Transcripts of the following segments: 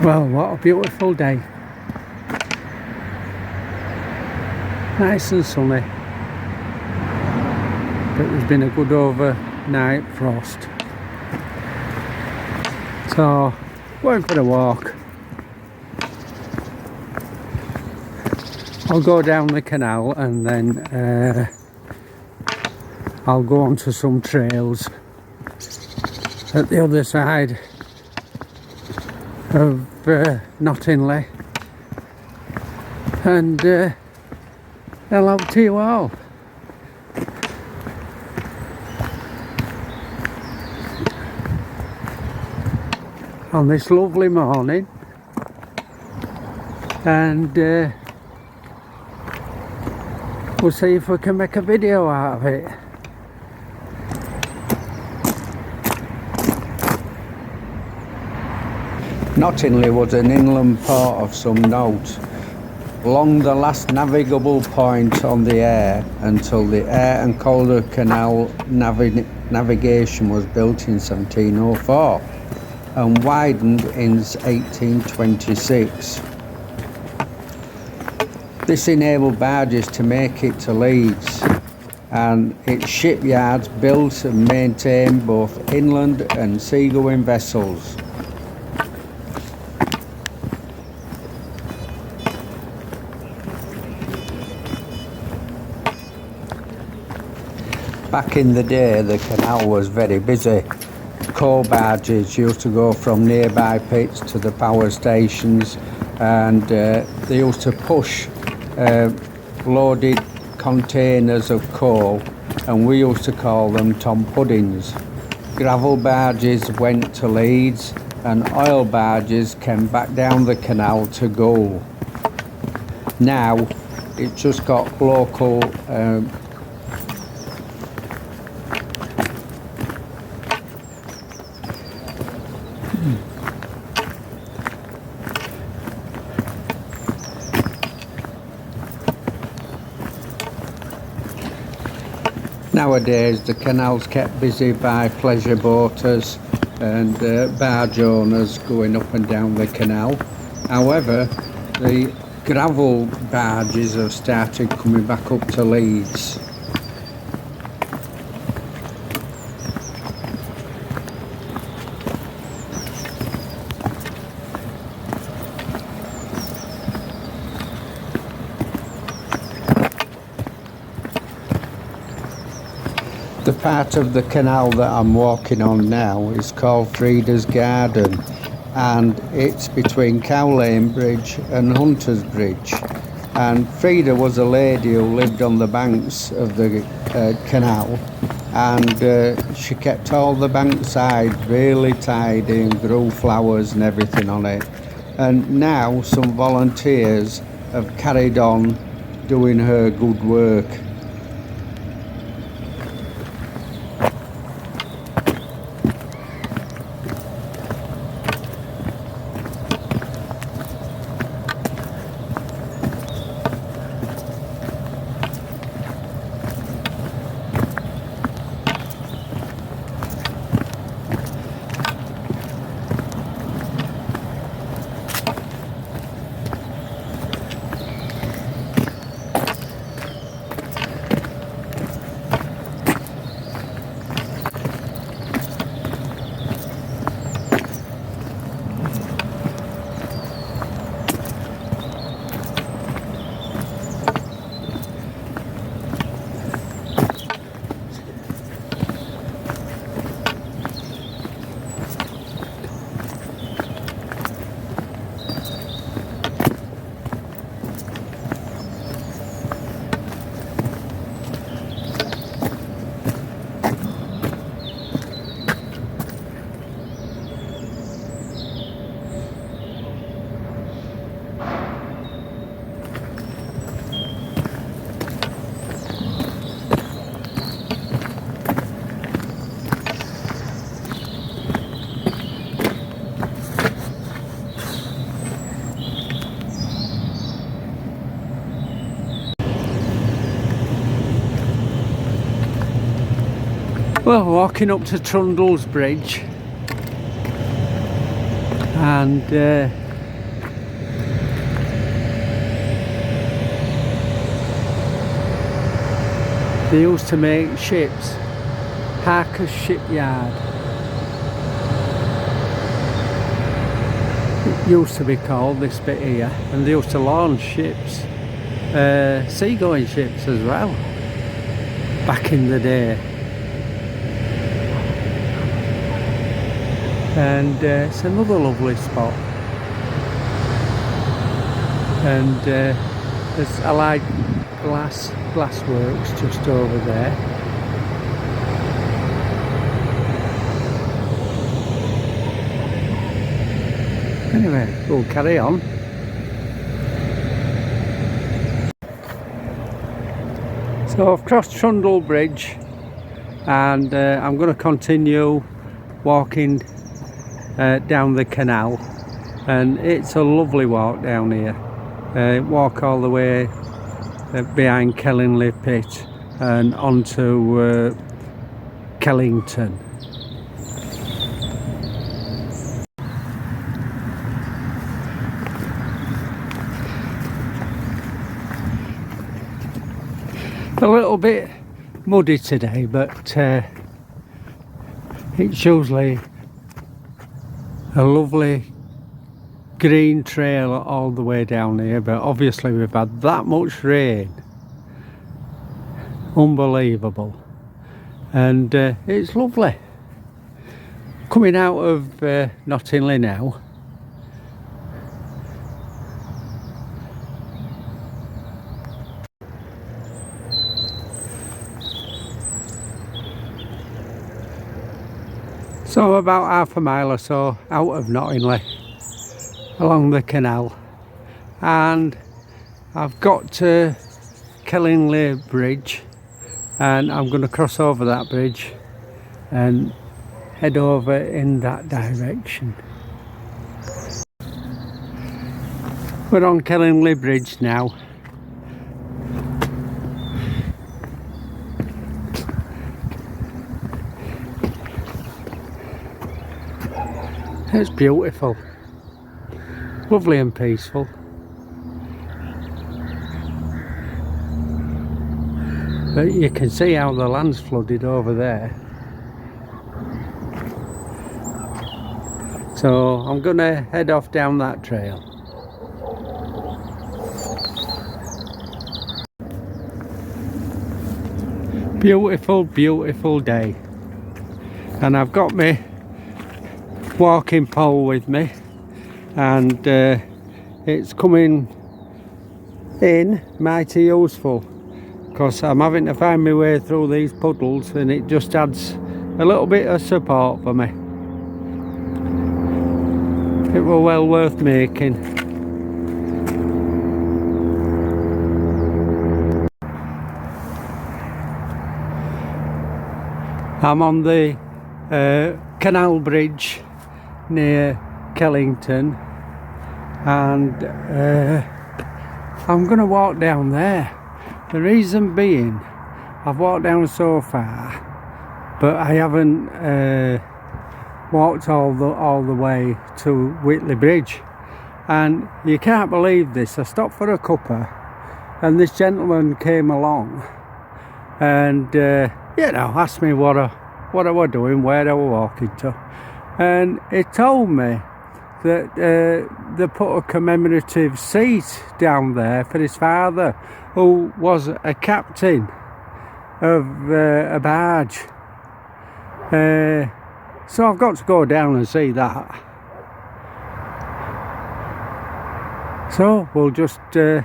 Well, what a beautiful day. Nice and sunny. But there's been a good overnight frost. So, going for a walk. I'll go down the canal and then I'll go onto some trails at the other side of Nottingley, and hello to you all. On this lovely morning, and we'll see if we can make a video out of it. Nottingley was an inland port of some note, along the last navigable point on the Aire until the Aire and Calder Canal navigation was built in 1704 and widened in 1826. This enabled barges to make it to Leeds, and its shipyards built and maintained both inland and seagoing vessels. Back in the day, the canal was very busy. Coal barges used to go from nearby pits to the power stations, and they used to push loaded containers of coal, and we used to call them Tom Puddings. Gravel barges went to Leeds, and oil barges came back down the canal to Goole. Now it's just got local Nowadays the canal's kept busy by pleasure boaters and barge owners going up and down the canal. However, the gravel barges have started coming back up to Leeds. The part of the canal that I'm walking on now is called Frida's Garden, and it's between Cow Lane Bridge and Hunter's Bridge. And Frida was a lady who lived on the banks of the canal, and she kept all the bankside really tidy and grew flowers and everything on it. And now some volunteers have carried on doing her good work. Well, walking up to Trundle's Bridge, and They used to make ships. Harker's shipyard. It used to be called, this bit here, and they used to launch ships, seagoing ships as well, back in the day. And it's another lovely spot. And there's Allied glass works just over there. Anyway, we'll carry on. So I've crossed Trundle Bridge, and I'm going to continue walking down the canal, and it's a lovely walk down here. Walk all the way behind Kellingley Pit and onto Kellington. A little bit muddy today, but it's usually a lovely green trail all the way down here, but obviously we've had that much rain, unbelievable, and it's lovely. Coming out of Nottingley now. So about half a mile or so out of Nottingley, along the canal, and I've got to Kellingley Bridge, and I'm going to cross over that bridge and head over in that direction. We're on Kellingley Bridge now. It's beautiful, lovely and peaceful. But you can see how the land's flooded over there. So I'm going to head off down that trail. Beautiful, beautiful day. And I've got my walking pole with me, and it's coming in mighty useful, because I'm having to find my way through these puddles, and it just adds a little bit of support for me. It was well worth making. I'm on the canal bridge near Kellington, and I'm going to walk down there. The reason being, I've walked down so far, but I haven't walked all the way to Whitley Bridge, and you can't believe this. I stopped for a cuppa, and this gentleman came along, and you know, asked me what I was doing, where I was walking to. And he told me that they put a commemorative seat down there for his father, who was a captain of a barge. So I've got to go down and see that. So we'll just... the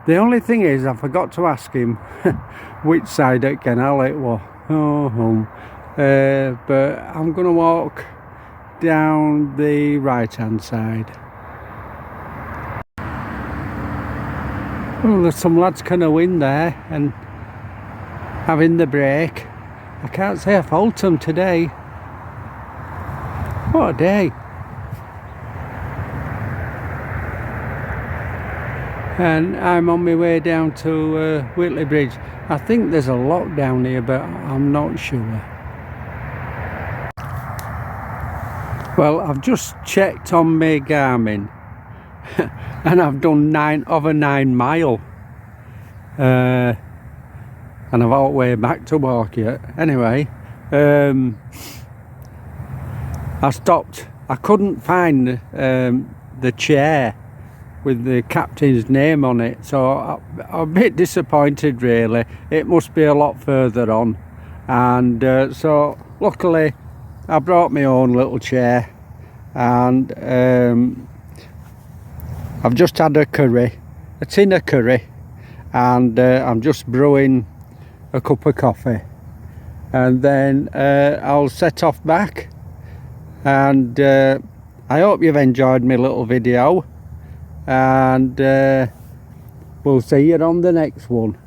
only thing is, I forgot to ask him which side of canal it was. But I'm going to walk down the right hand side. Well, there's some lads canoeing there and having the break. I can't say I fault them today. What a day. And I'm on my way down to Whitley Bridge. I think there's a lock down here, but I'm not sure. Well, I've just checked on my Garmin and I've done over 9 mile. and I've all the way back to walk yet. Anyway, I stopped. I couldn't find the chair with the captain's name on it, so I'm a bit disappointed really. It must be a lot further on, and so luckily I brought my own little chair, and I've just had a tin of curry, and I'm just brewing a cup of coffee, and then I'll set off back. And I hope you've enjoyed my little video, and we'll see you on the next one.